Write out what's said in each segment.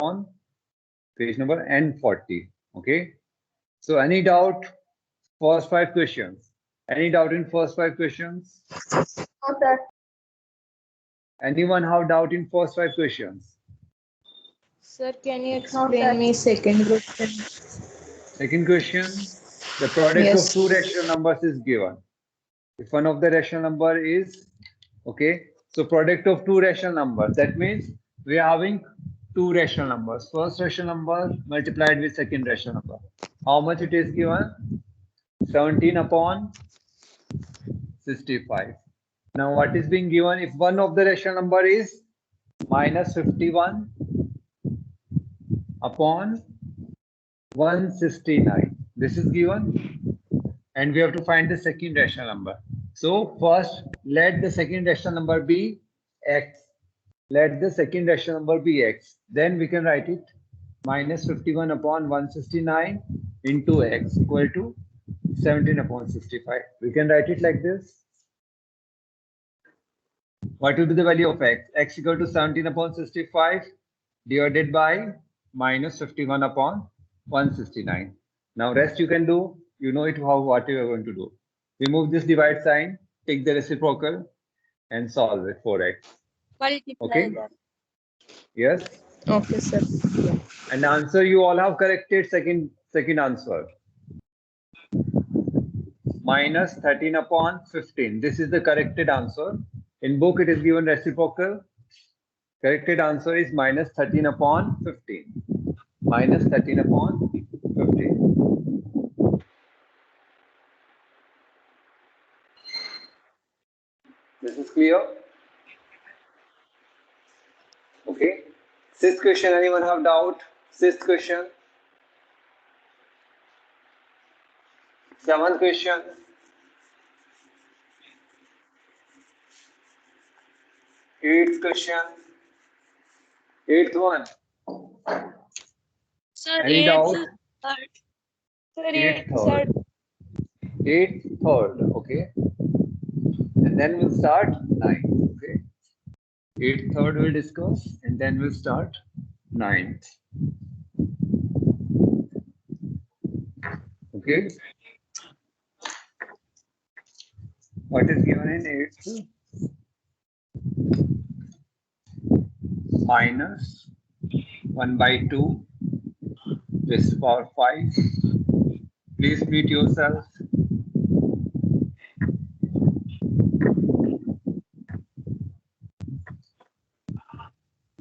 on page number N40. Okay. So any doubt? First 5 questions. Any doubt in first 5 questions? No, sir. Anyone have doubt in first 5 questions? Sir, can you sir. explain me second question? Second question, the product Yes. of two rational numbers is given. If one of the rational number is, okay, so product of two rational numbers, that means we are having two rational numbers. First rational number multiplied with second rational number. How much it is given? 17 upon 65. Now what is being given if one of the rational number is minus 51 upon 169. This is given and we have to find the second rational number. So first let the second rational number be x. Let the second rational number be x. Then we can write it minus 51 upon 169 into x equal to 17 upon 65. We can write it like this. What will be the value of x? X equal to 17 upon 65 divided by minus 51 upon 169. Now rest you can do. You know it how what you are going to do. Remove this divide sign, take the reciprocal and solve it for x. Multiply Okay? them. Yes? Okay, sir. And the answer you all have corrected second answer. Minus 13 upon 15. This is the corrected answer. In book it is given reciprocal. Corrected answer is minus 13 upon 15. Minus 13 upon 15. This is clear? Okay. Sixth question, anyone have doubt? Sixth question. Seventh question. Eighth question. Eighth one. Sir, Any doubt? third. Sir, Eighth third. Eighth third. Okay. And then we'll start ninth. Okay. Eighth third we'll discuss and then we'll start ninth. Okay. What is given in eighth? Minus 1 by 2 raised to power 5. Please mute yourself.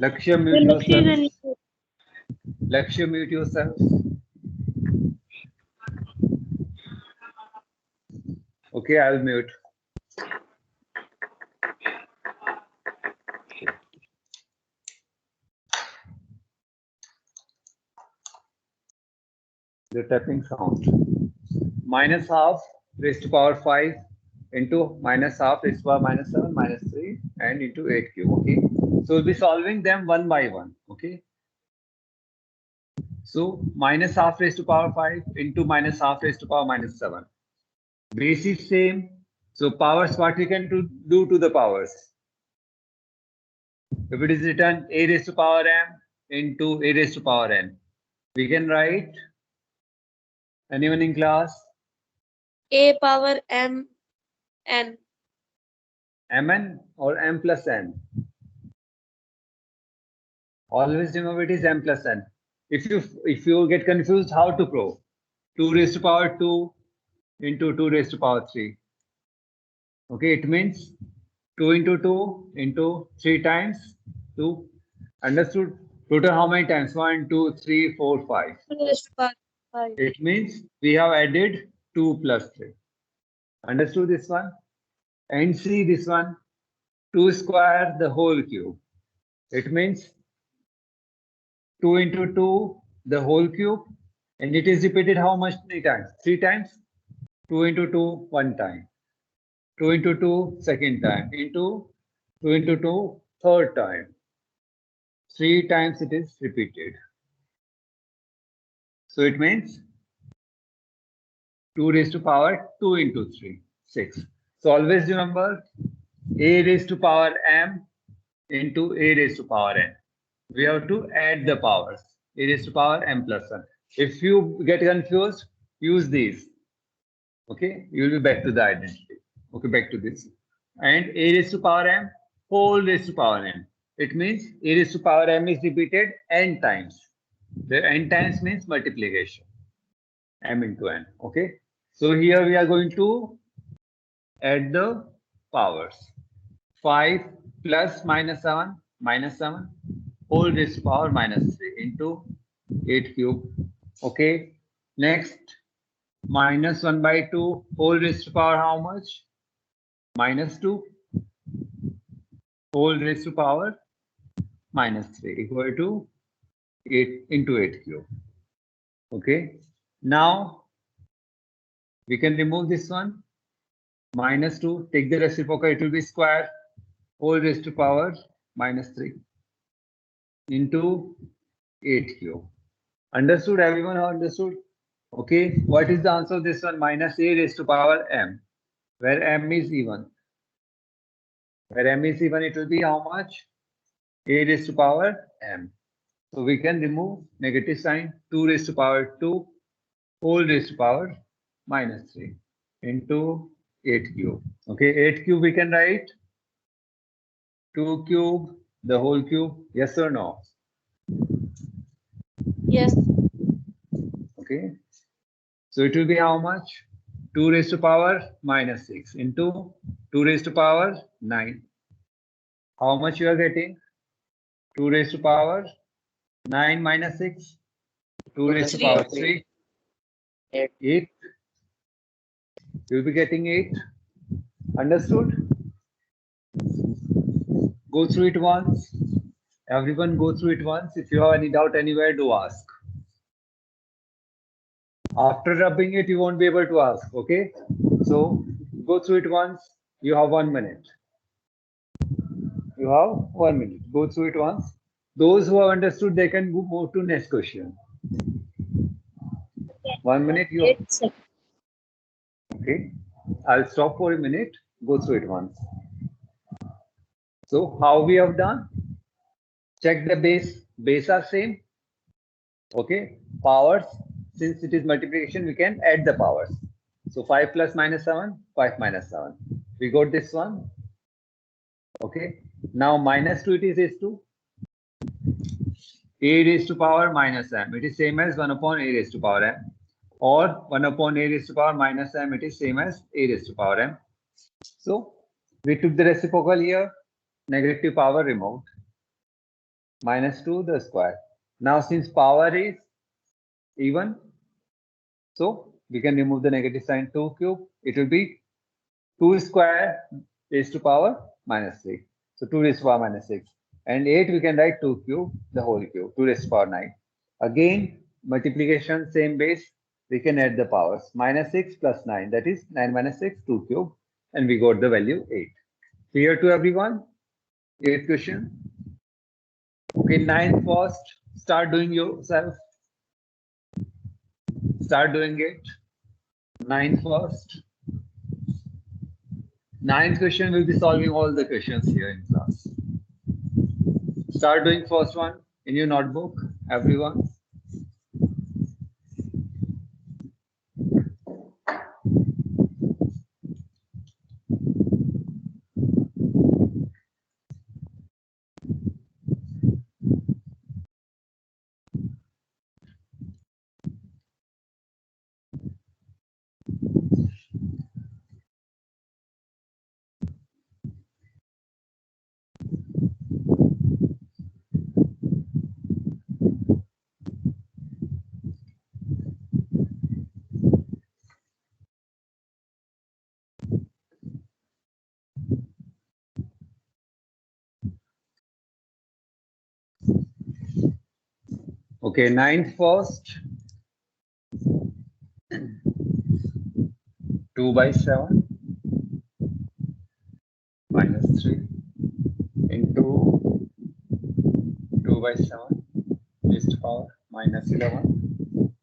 Lakshya, mute yourself. Lakshya, mute yourself. Okay, I'll mute. The tapping sound. Minus half raised to power 5 into minus half raised to power minus 7 minus 3 and into 8 cube. Okay. So we'll be solving them one by one. Okay. So minus half raised to power 5 into minus half raised to power minus 7. Base is same. So powers, what we can do to the powers? If it is written a raised to power m into a raised to power n, we can write, anyone in class? A power m n. Mn or m plus n? Always remember it is m plus n. If you get confused, how to prove? 2 raised to power 2 into 2 raised to power 3. Okay, it means 2 into 2 into 3 times 2. Understood? Total how many times? 1, 2, 3, 4, 5. Raised to power 5. It means we have added 2 plus 3. Understood this one? And see this one. 2 square the whole cube. It means 2 into 2 the whole cube. And it is repeated how much many times? 3 times? 2 into 2 one time. 2 into 2 second time. Into 2 into 2 third time. 3 times it is repeated. So it means 2 raised to power 2 into 3, 6. So always remember a raised to power m into a raised to power n. we have to add the powers. A raised to power m plus 1. If you get confused, use these. Okay, you will be back to the identity. Okay, back to this. And a raised to power m, whole raised to power m. It means a raised to power m is repeated n times. The n times means multiplication. M into n. Okay, so here we are going to add the powers. 5 plus minus 7 minus 7 whole raised to power minus 3 into 8 cube. Okay, next minus 1 by 2 whole raised to power how much? Minus 2 whole raised to power minus 3 equal to 8 into 8 cube. Okay, now we can remove this one. Minus 2, take the reciprocal, it will be square whole raised to power minus 3 into 8 cube. Understood? Everyone understood? Okay, what is the answer of this one? Minus a raised to power m, where m is even. Where m is even, it will be how much? A raised to power m. So we can remove negative sign, 2 raised to power 2 whole raised to power minus 3 into 8 cube. Okay, 8 cube we can write 2 cube, the whole cube. Yes or no? Yes. Okay, so it will be how much? 2 raised to power minus 6 into 2 raised to power 9. How much you are getting? 2 raised to power 9 minus 6. 2 raised to Three. power 3. Eight. 8. You will be getting 8. Understood? Go through it once. Everyone go through it once. If you have any doubt anywhere, do ask. After rubbing it, you won't be able to ask. Okay? So go through it once. You have 1 minute. You have 1 minute. Go through it once. Those who have understood, they can move to next question. 1 minute. You 8 seconds. okay? I'll stop for a minute. Go through it once. So how we have done? Check the base. Base are same. Okay. Powers. Since it is multiplication, we can add the powers. So 5 plus minus 7, 5 minus 7. We got this one. Okay. Now minus 2 it is raised to a raised to power minus m. It is same as 1 upon a raised to power m. Or 1 upon a raised to power minus m. It is same as a raised to power m. So we took the reciprocal here. Negative power removed. Minus 2 the square. Now since power is even, so we can remove the negative sign 2 cube. It will be 2 square raised to power minus 3. So 2 raised to power minus 6. And 8 we can write 2 cube, the whole cube, 2 raised to power 9. Again, multiplication, same base, we can add the powers. Minus 6 plus 9, that is 9 minus 6, 2 cube. And we got the value 8. Clear to everyone? 8th question. Okay, 9th first. Start doing yourself. Start doing it. 9th first. 9th question will be solving all the questions here in class. Start doing first one in your notebook, everyone. Okay, 9th first. 2 by 7 minus 3 into 2 by 7 raised to power minus 11.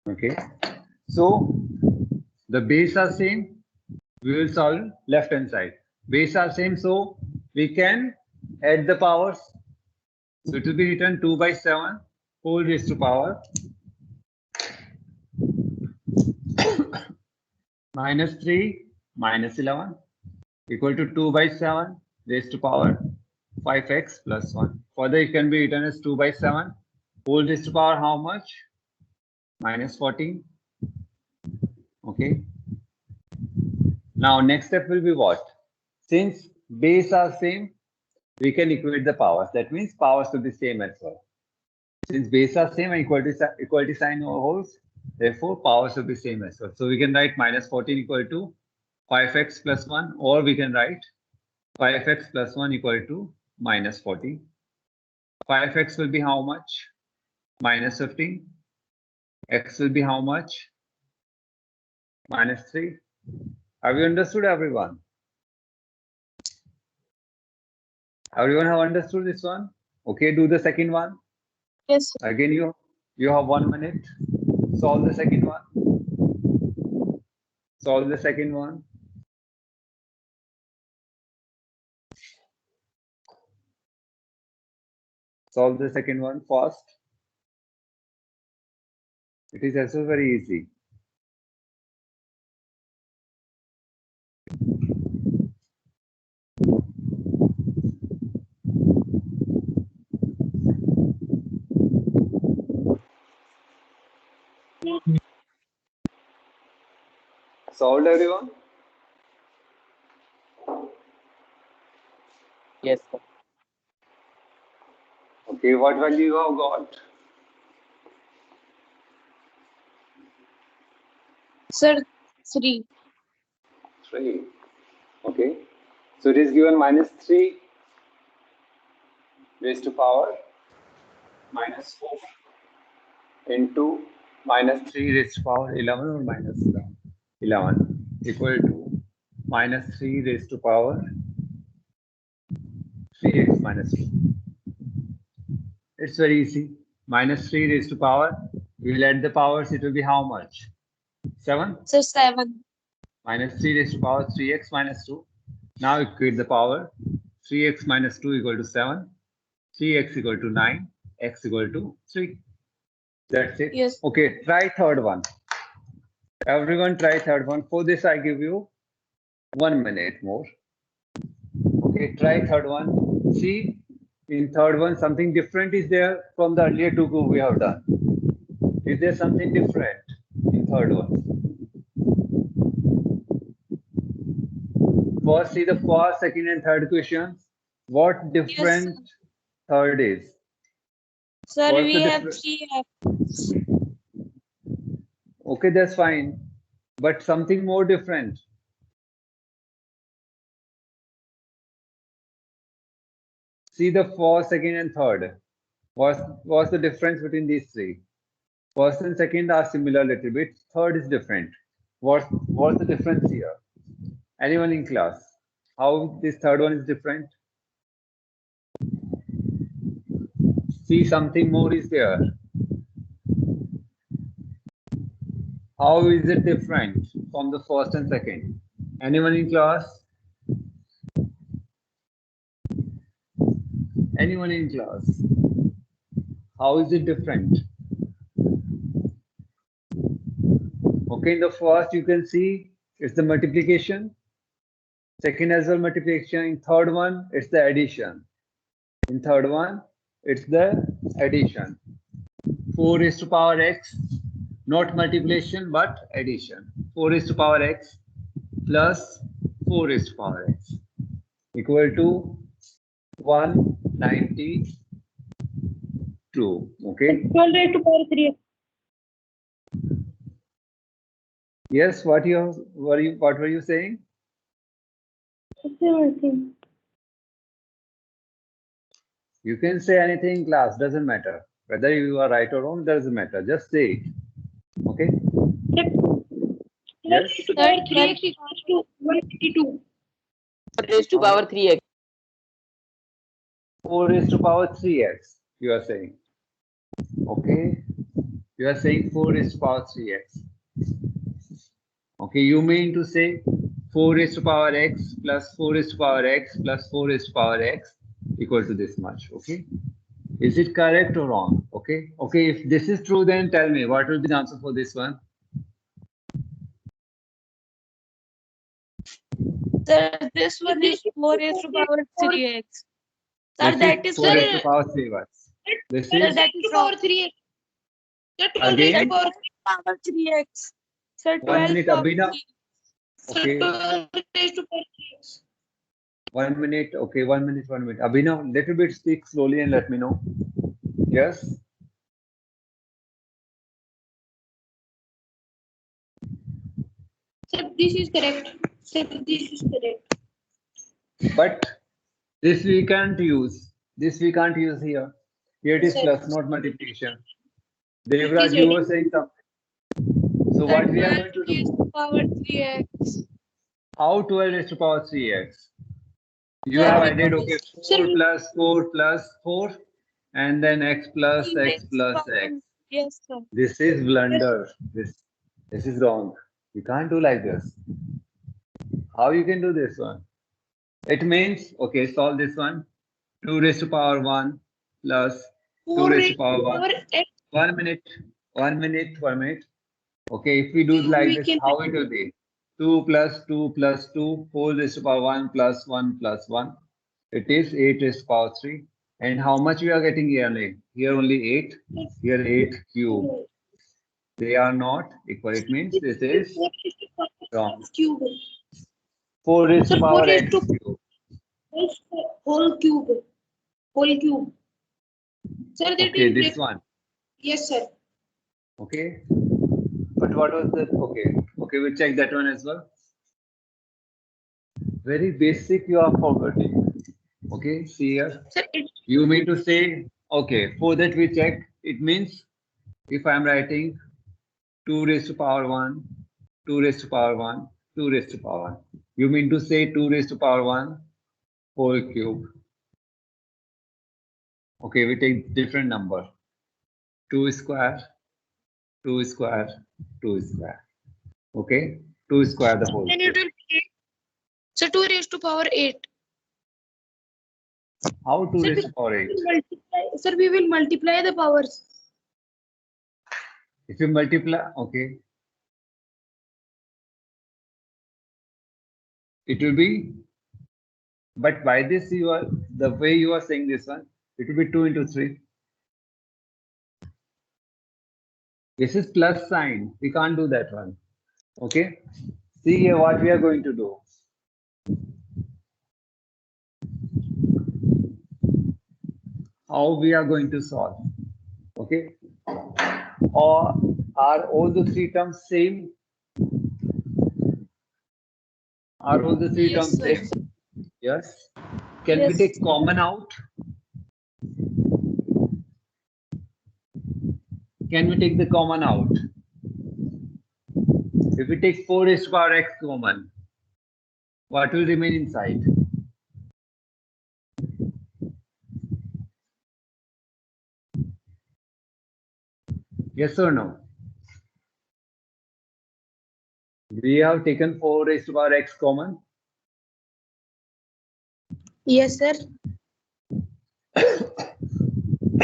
Okay, so the base are same. We will solve left hand side. Base are same, so we can add the powers. So it will be written 2 by 7 whole raised to power minus 3 minus 11 equal to 2 by 7 raised to power 5x plus 1. Further, it can be written as 2 by 7 whole raised to power how much? Minus 14. Okay. Now next step will be what? Since base are same, we can equate the powers. That means powers will be same as well. Since base are same and equality sign holds, therefore powers will be same as well. So we can write minus 14 equal to 5x plus 1, or we can write 5x plus 1 equal to minus 14. 5x will be how much? Minus 15. X will be how much? Minus 3. Have you understood, everyone? Everyone have understood this one? Okay, do the second one. Yes, sir. Again, you have 1 minute. Solve the second one. Solve the second one. Solve the second one fast. It is also very easy. Solved, everyone? Yes, sir. Okay, what value you have got? Sir, 3. 3. Okay. So it is given minus 3 raised to power minus 4 into minus 3 raised to power 11 or minus 11 equal to minus 3 raised to power 3x minus 2. It's very easy. Minus 3 raised to power. We will add the powers. It will be how much? 7. Sir, 7. Minus 3 raised to power 3x minus 2. Now equate the power. 3x minus 2 equal to 7. 3x equal to 9. X equal to 3. That's it. Yes. Okay, try third one. Everyone try third one. For this, I give you 1 minute more. Okay, try third one. See, in third one, something different is there from the earlier two we have done. Is there something different in third one? First, see the first, second, and third questions. What different third is? Sir, What's we the have difference? 3. Okay, that's fine. But something more different. See the first, second, and third. What's the difference between these three? First and second are similar a little bit. Third is different. What's the difference here? Anyone in class? How this third one is different? See, something more is there. How is it different from the first and second? Anyone in class? Anyone in class? How is it different? Okay, in the first you can see it's the multiplication. Second as well multiplication. In third one, it's the addition. In third one, it's the addition. 4 raised to power x, not multiplication but addition. 4 raised to power x plus 4 raised to power x equal to 192. Okay. 12 raised to power 3. Yes. What were you saying? You can say anything in class. Doesn't matter whether you are right or wrong. Doesn't matter. Just say it. Okay. Yes. Sir, 3x equals to 182. Raised to power 3x. 4 raised to power 3x. You are saying. Okay. You are saying 4 raised to power 3x. Okay. You mean to say 4 raised to power x plus 4 raised to power x plus 4 raised to power x equal to this much. Okay. Is it correct or wrong? Okay. Okay. If this is true, then tell me what will be the answer for this one. Sir, this one is 4 raised to power 3x. Sir, This that is is 4 raised to power 3 watts. This Sir, is that is power 3x. Sir, 12 raised to again power 3x. Sir, 1 12 minute. power Abhinav. 3. Sir, Okay. 12 raised to power 3x. 1 minute. Okay. 1 minute. 1 minute. Abhinav, little bit speak slowly and let me know. Yes. Sir, this is correct. Sir, this is correct. But this we can't use. This we can't use here. Here it is Sir. plus, not multiplication. It Devraj, is you were ready. saying something. So what we are going to raised do? to power 3x. How 12 raised to power 3x? You Sir, have we added, put okay, this- Sir, 4 we- plus 4 plus 4, and then x plus we x raised to plus power- x. Yes, sir. This is blunder. This is wrong. You can't do like this. How you can do this one? It means, okay, solve this one. 2 raised to power 1 plus 2 4 raised to raised to power 1. power x. 1 minute, 1 minute, 1 minute. Okay, if we do We like this, can- how it will be? 2 plus 2 plus 2, 4 raised to power 1 plus 1 plus 1. It is 8 raised to power 3. And how much we are getting here? Here only 8. Here 8 cube. They are not equal. It means this is 4 raised to power wrong. cube. 4 raised to Sir, 4 power raised x to- cube. Whole cube. Whole cube. Sir, that Okay, is this one. Yes, sir. Okay. But what was the, okay. Okay, we'll check that one as well. Very basic you are forgetting. Okay, see here. Sir, it, You mean to say, okay, for that we check, it means if I'm writing 2 raised to power 1, 2 raised to power 1, 2 raised to power 1. You mean to say 2 raised to power 1 whole cube. Okay, we take different number. 2 square, 2 square, 2 square. Okay, 2 square the whole then it cube. will be 8. Sir, 2 raised to power 8. How 2 Sir, raised to power 8? Sir, we will multiply the powers. If you multiply, okay. It will be, but by this you are, the way you are saying this one, it will be 2 into 3. This is plus sign. We can't do that one. Okay. See here what we are going to do. How we are going to solve. Okay. Or are all the three terms same? Are all the three Yes, terms sir. same? Yes. Can we Yes. take common out? Can we take the common out? If we take 4 raised to power x common, what will remain inside? Yes or no? We have taken 4 raised to power x common. Yes, sir.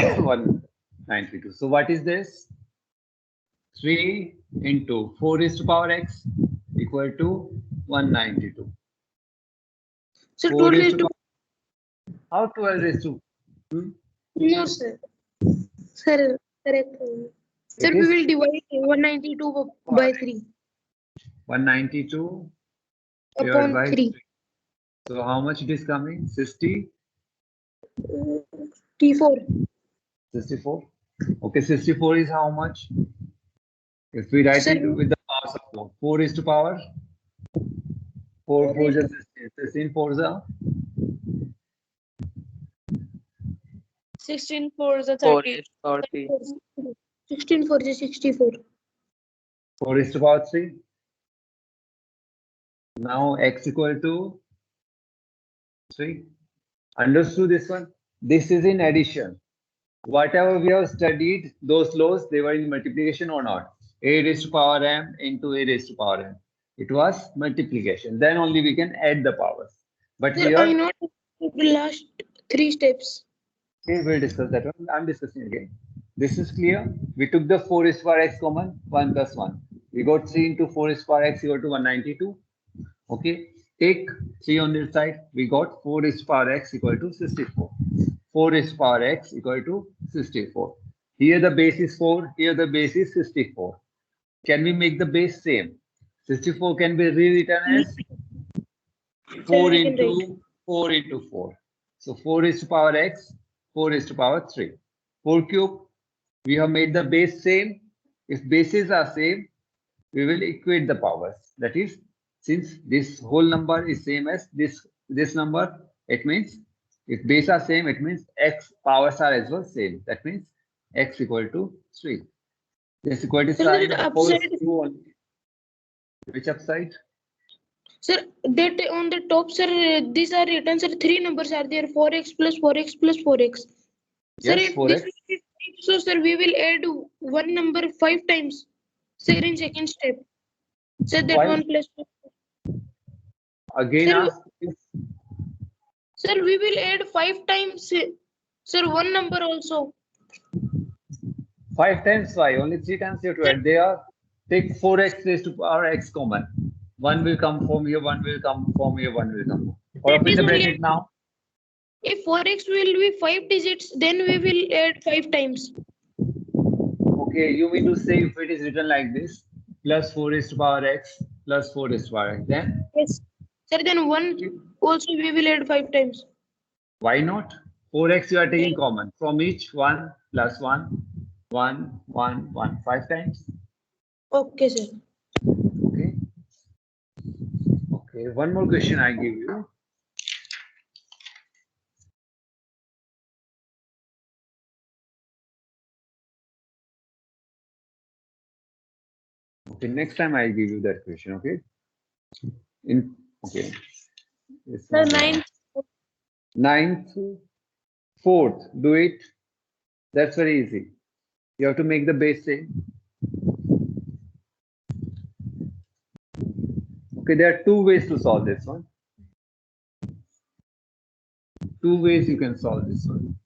192. So what is this? 3 into 4 raised to power x equal to 192. Sir, 4 2 raised raised to to how 12 raised to? No, sir. Sir, correct. Sir, It we is will divide 192 by 3 192 divided upon by 3. 3. So how much it is coming? 60, T4. 64. Okay, 64 is how much? If we write Sir, it with the powers of 4, 4 is to power 4, 4 is 16, 16 4 is a 16 for the 4 30. raised to power 3. 16 for the 64. 4 is to power 3. Now x equal to 3. Understood this one? This is in addition. Whatever we have studied, those laws, they were in multiplication or not. A raised to power m into a raised to power m. It was multiplication. Then only we can add the powers. But Sir, here, I know the last 3 steps. okay, we'll discuss that one. I'm discussing again. This is clear. We took the 4 is for x common, 1 plus 1. We got 3 into 4 is for x equal to 192. Okay, take 3 on this side. We got 4 is power x equal to 64. 4 is power x equal to 64. Here the base is 4. Here the base is 64. Can we make the base same? 64 can be rewritten as 4 we can into 4 into 4. So 4 is to power x, 4 is to power 3. 4 cube, we have made the base same. If bases are same, we will equate the powers. That is, since this whole number is same as this number, it means if base are same, it means x powers are as well same. That means x equal to 3. This equality Sir, sign, the suppose upside- true on which upside? Sir, that on the top, sir, these are written, sir, 3 numbers are there, 4x plus 4x plus 4x. Sir, Yes, if 4x. this will be 5, so sir, we will add one number 5 times. Sir, in second step. Sir, that Why? 1 plus 2. Again, Sir, ask. Sir, we will add 5 times, sir, one number also. 5 times 5, only 3 times you have to add. They are, take 4x raised to power x common. One will come from here, one will come from here, one will come. Or That open is the only- bracket now. If 4x will be 5 digits, then we will add 5 times. Okay, you mean to say if it is written like this, plus 4 is to power x, plus 4 is to power x, then Yes. Sir, then 1 also we will add 5 times. why not? 4x you are taking common. From each 1 plus 1, 1, 1, 1, 5 times. Okay, sir. Okay. Okay, one more question I give you. Okay, next time I'll give you that question, okay? Okay. It's Sir, not- 9. Ninth, fourth, do it. That's very easy. You have to make the base same. Okay, there are 2 ways to solve this one. 2 ways you can solve this one.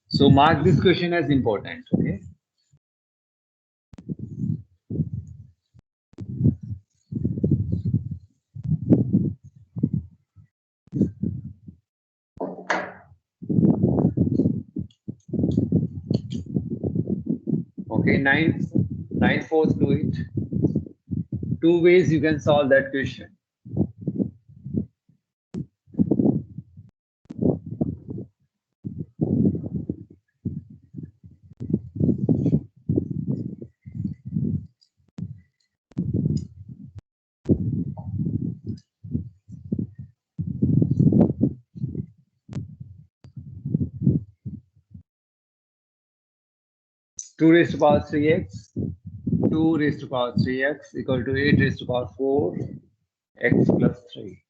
So mark this question as important, okay? Okay, 9 fourth, do it. 2 ways you can solve that question. Two raised to power 3x, 2 raised to power 3x equal to 8 raised to power 4 x plus 3.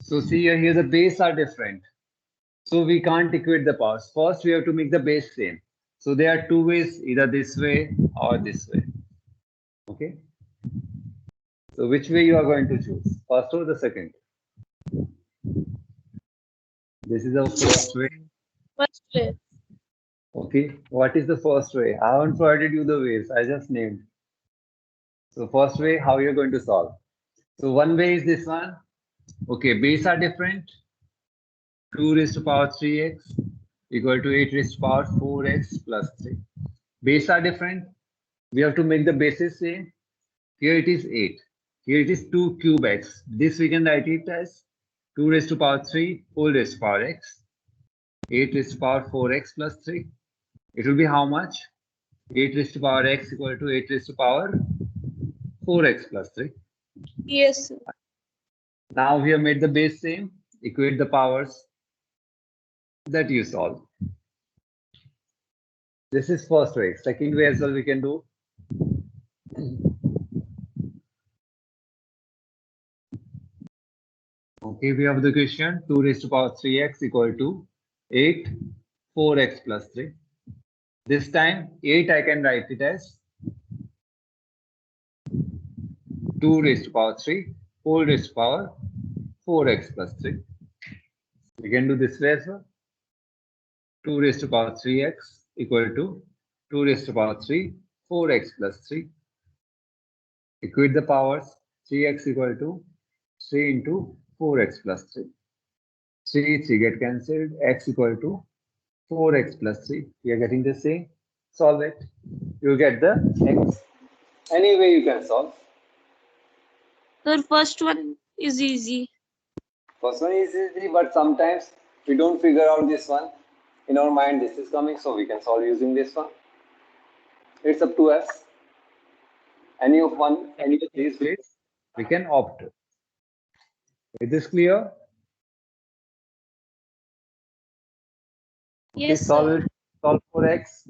So see here the base are different. So we can't equate the powers. First, we have to make the base same. So there are 2 ways, either this way or this way. Okay. So which way you are going to choose? First or the second? This is the first way. First way. Okay. What is the first way? I haven't provided you the ways. I just named. So first way, how you're going to solve. So one way is this one. Okay, base are different. 2 raised to power 3x equal to 8 raised to power 4x plus 3. Base are different. We have to make the bases same. Here it is 8. Here it is 2 cube x. This we can write it as 2 raised to power 3 whole raised to power x. 8 raised to power 4x plus 3. It will be how much? 8 raised to power x equal to 8 raised to power 4x plus 3. Yes, sir. Now we have made the base same. Equate the powers that you solve. This is first way. Second way as well we can do. Okay, we have the question 2 raised to power 3x equal to 8. 4x plus 3. This time 8 I can write it as 2 raised to power 3, 4 raised to power 4x plus 3. We can do this way as well. 2 raised to power 3x equal to 2 raised to power 3, 4x plus 3. Equate the powers. 3x equal to 3 into 4x plus 3. 3 get cancelled. X equal to 4x plus 3. We are getting the same. Solve it. You get the x. Any way you can solve. Sir, first one is easy. First one is easy, but sometimes we don't figure out this one. In our mind, this is coming, so we can solve using this one. It's up to us. Any of these ways, we can opt. Is this clear? Okay, Yes, solve sir. it. Solve for x.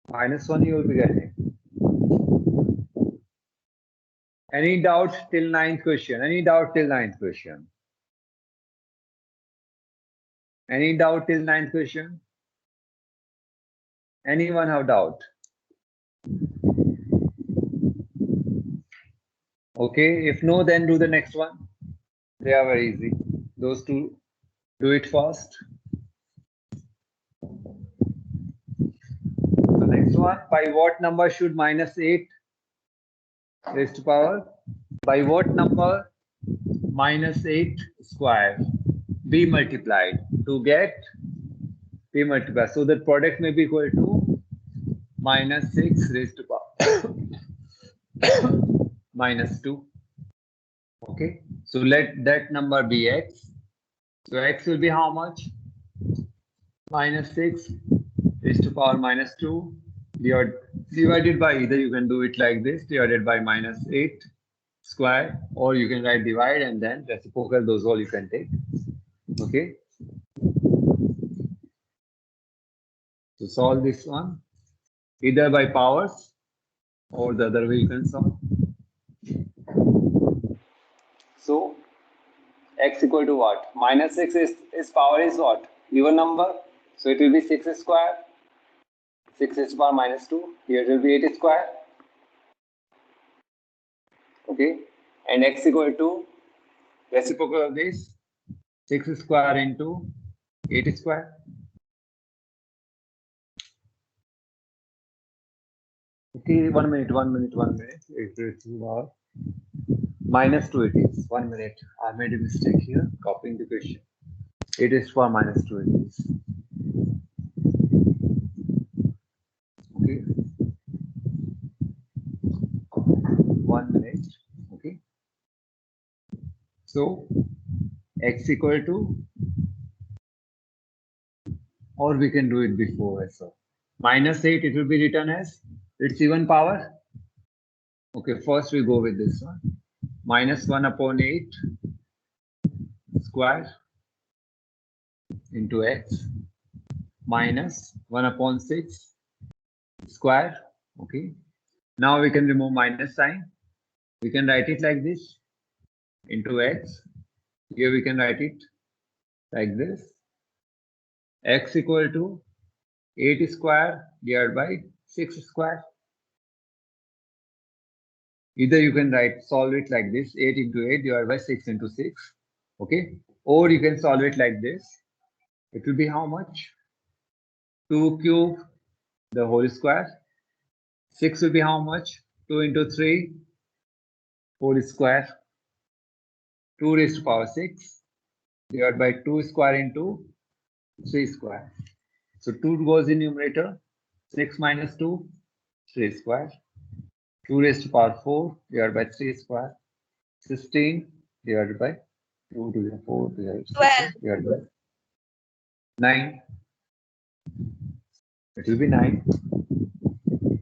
-1 you will be getting. Any doubt till 9th question? Any doubt till 9th question? Any doubt till 9th question? Anyone have doubt? Okay, if no, then do the next one. They are very easy. Those two, do it fast. The next one, by what number should -8 raised to power? By what number -8 square be multiplied to get be multiplied? So the product may be equal to -6 raised to power -2. Okay, so let that number be x. So x will be how much? -6 raised to power -2 divided by, either you can do it like this, divided by -8 square, or you can write divide and then reciprocal, those all you can take. Okay, so solve this one either by powers or the other way you can solve. So x equal to what? -6 is power is what? Even number, so it will be 6 square. 6 raised to power -2. Here it will be 8 square. Okay, and x equal to reciprocal of this 6 square into 8 square. Okay, 1 minute. It is -2 it is. 1 minute. I made a mistake here, copying the question. It is for -2 it is. Okay. 1 minute. Okay. So x equal to, or we can do it before as well. -8, it will be written as its even power. Okay, first we go with this one. -1/8 square into x -1/6 square. Okay. Now we can remove minus sign. We can write it like this into x. Here we can write it like this. X equal to 8 square divided by 6 square. Either you can solve it like this, 8 into 8 divided by 6 into 6. Okay. Or you can solve it like this. It will be how much? 2 cube the whole square. 6 will be how much? 2 into 3 whole square. 2 raised to power 6 divided by 2 square into 3 square. So 2 goes in numerator. 6 minus 2, 3 square. 2 raised to power 4 divided by 3 square. 16 divided by 2 to the 4 divided by 9. It will be 9.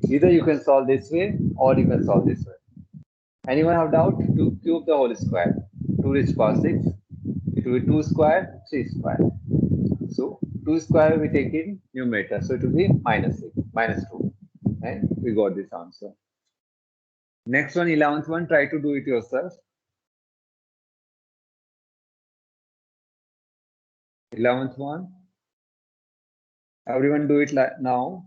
Either you can solve this way or you can solve this way. Anyone have doubt? 2 cube the whole square. 2 raised to power 6. It will be 2 square, 3 square. So 2 square we take in numerator. So it will be -6, -2. And we got this answer. Next one, 11th one, try to do it yourself. 11th one. Everyone do it now.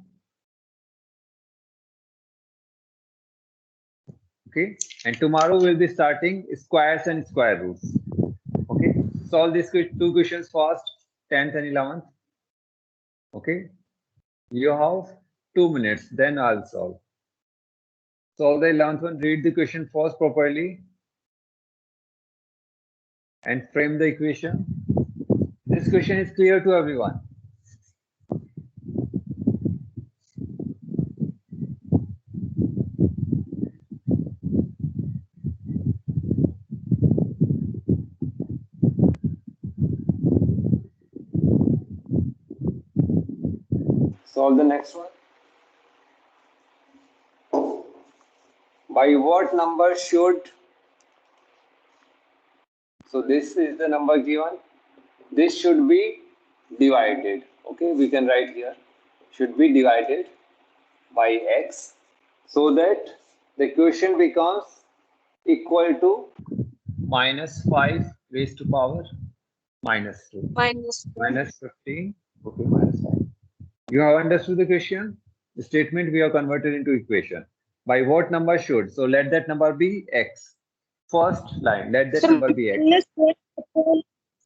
Okay, and tomorrow we'll be starting squares and square roots. Okay, solve these two questions first, 10th and 11th. Okay, you have 2 minutes, then I'll solve. Solve the 11th one, read the question first properly and frame the equation. This question is clear to everyone. Solve the next one. By what number should, so this is the number given, this should be divided. Okay, we can write here, should be divided by x so that the equation becomes equal to minus 5 raised to power minus 2. Minus Minus 15. Okay, minus 5. You have understood the question? The statement we have converted into equation. By what number should? So let that number be x. First line, let that number be x.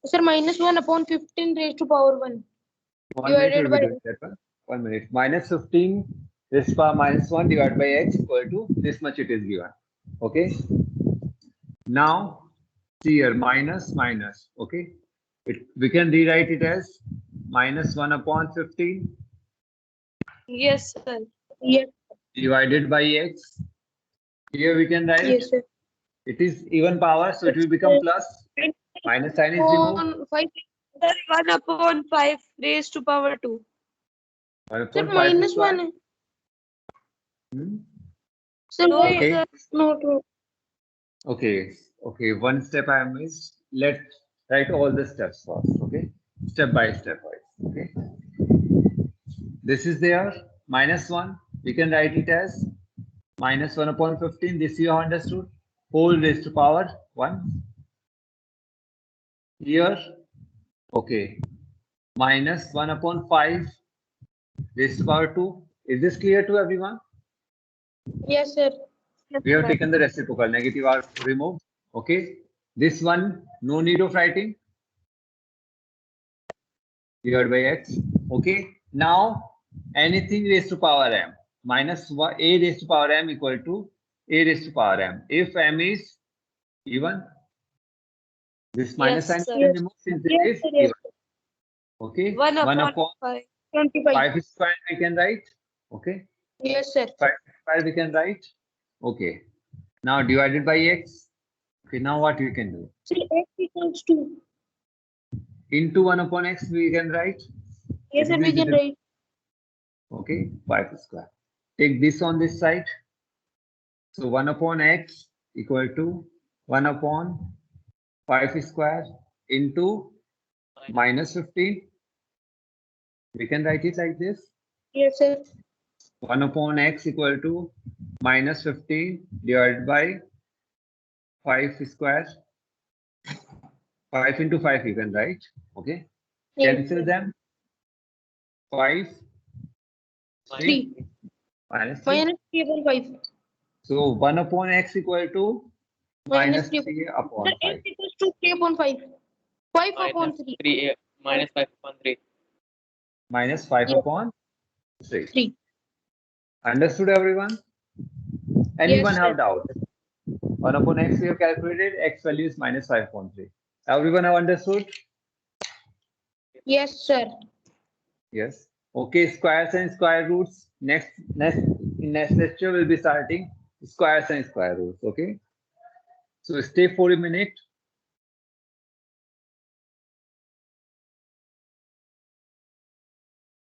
Sir, minus 1 upon 15 raised to power 1. 1 minute divided will be by- doing that one. 1 minute. Minus 15 raised to power minus 1 divided by x equal to this much it is given. Okay. Now, see here, minus, minus. Okay. We can rewrite it as minus 1 upon 15 Yes, sir. Yes, divided by x. Here we can write yes, sir. it is even power, so it will become plus. Minus sign is removed. On 5. Sir, 1 upon 5 raised to power 2. 1 Sir, upon 5 minus square. 1. Hmm? Sir, No, why? Okay. sir. No, no. Okay. Okay. One step I missed. Let's write all the steps first. Okay. Step by step wise. Okay. This is there. Minus 1. We can write it as minus 1 upon 15. This you have understood. Whole raised to power 1. Here. Okay. Minus 1 upon 5 raised to power 2. Is this clear to everyone? Yes, sir. We have taken the reciprocal. Negative are removed. Okay. This one, no need of writing. Divided by x. Okay. Now, anything raised to power m minus a raised to power m equal to a raised to power m. If m is even, this minus sign Yes, sir. can remove since it Yes, is sir. Yes. even. Okay. 1 1 upon upon 5. 25. 5 square we can write. Okay. Yes, sir. 5 square we can write. Okay. Now divided by x. Okay. Now what we can do? Sir, x equals 2. Into 1 upon x we can write. Yes, sir, we can write. Okay, 5 square. Take this on this side. So 1 upon x equal to 1 upon 5 square into minus 15. We can write it like this. Yes, sir. 1 upon x equal to minus 15 divided by 5 square. 5 into 5 you can write. Okay. Yes, Cancel sir. them. 5. 3. Minus 3. Minus 3 upon 5. So 1 upon x equal to minus 3 upon Sir, 5. x equals to 3 upon 5. 5 upon Minus 3. 3, minus 5 upon 3. Minus 5 Yes. upon 3. 3. Understood everyone? Anyone Yes, have sir. doubt? 1 upon x we have calculated, x value is minus 5 upon 3. Everyone have understood? Yes, sir. Yes. Okay, squares and square roots. Next lecture will be starting squares and square roots. Okay. So stay for a minute.